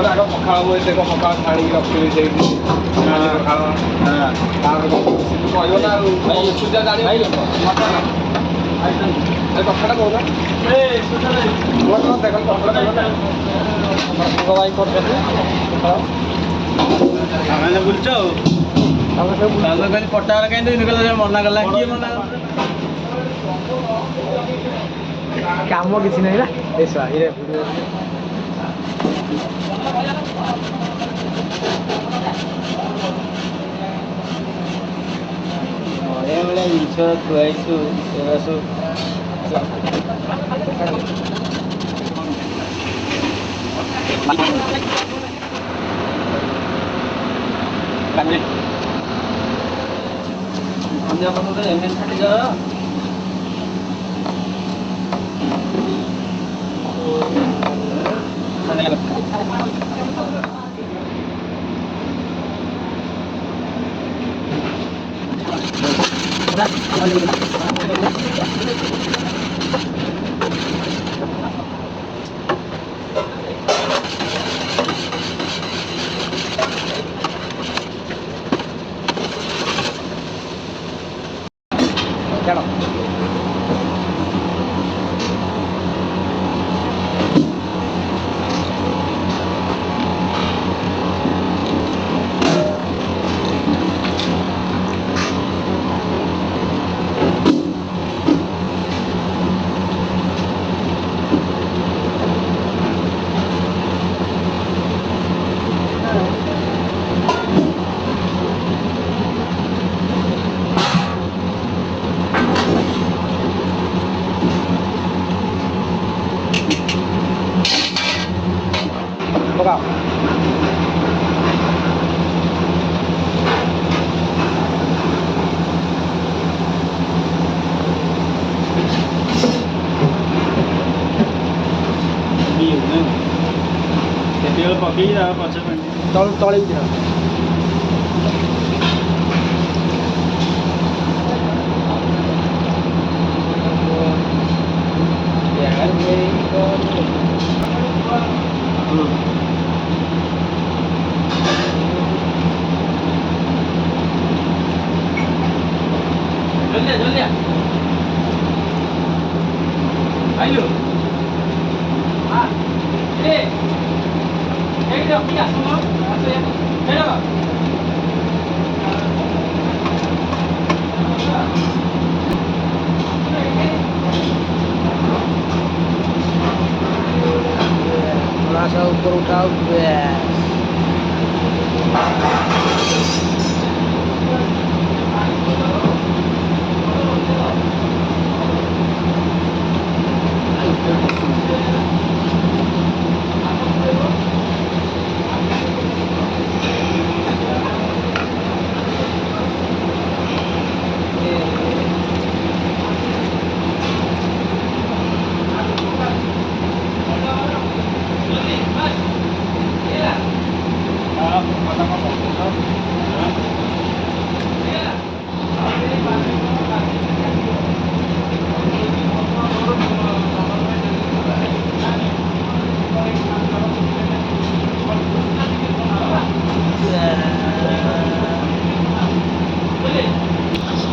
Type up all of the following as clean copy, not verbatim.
ଆଗ ପଖାଳ ହୁଏ ଦେଖ ପଖାଳ ଛାଣିକି ରଖିବି ସେଇଠି ପଖାଳ ତାପରେ କହିବ ନା ଆଉ ପୂଜା ଜାଣିବ କଥାଟା କହୁନ ଦେଖ କଥାଟା ଭାଇ କରୁଛନ୍ତି ଆମେ ବୁଲୁଛ ଆଉ ଖାଲି ପଟା କାହିଁ ଦେଇନି ମନା କଲା କିଏ ମନା କାମ କିଛି ନାହିଁ ନା ଏଭଳିଆ ଜିନିଷ ଖୁଆଇଛୁ ଏଗୁଡ଼ା ସବୁ ପକେଇ ପଛ ତଳେ ଦିଅ জলদিয়া আইলো थोड़ा सा ऊपर उठाओ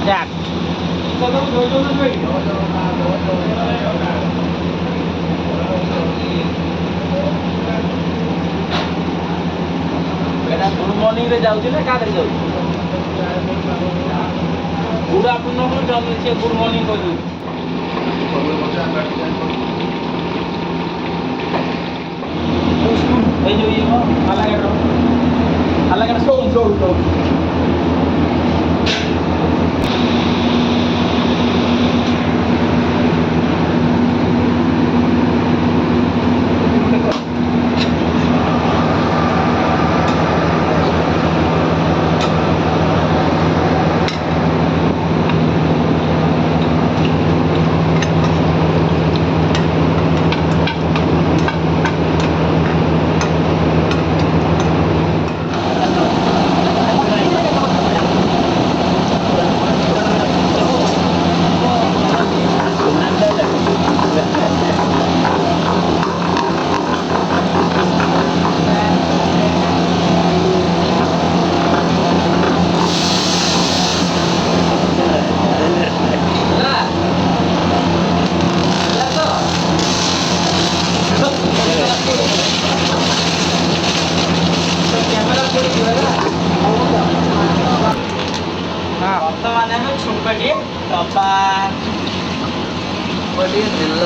Jack. गुड मॉर्निंग रे जाउछि ना का रे जाउछि गुड आफ्टरनून जब से गुड मॉर्निंग को दू ए जो ये अलग सो বাবা বলিয়ে দিল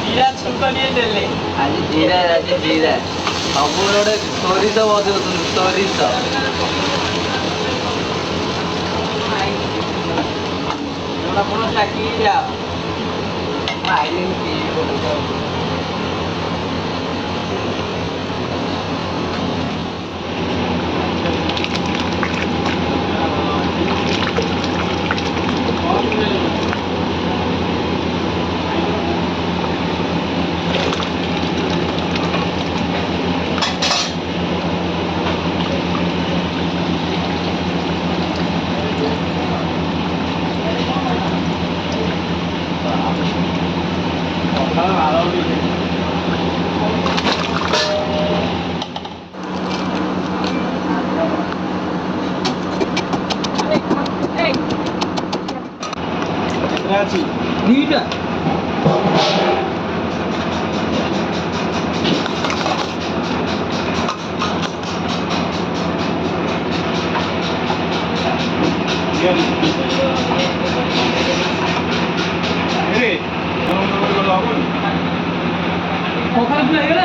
ଜିରା ଛୁଙ୍କ ଟିକେ ଦେଲେ ଆଜି ଜିରା ସବୁ ଗୋଟେ ସୋରିଷ ବସଉଛନ୍ତି ସୋରିଷ ଆପଣ ଚାକିରି ଯାଅ ଆଇଲେନି ପିଇବେ আছে দুইটা সকাল হয়ে গেল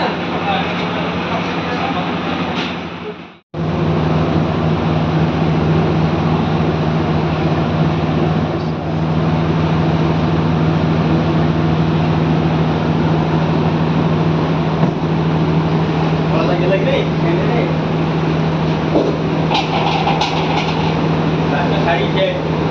lagi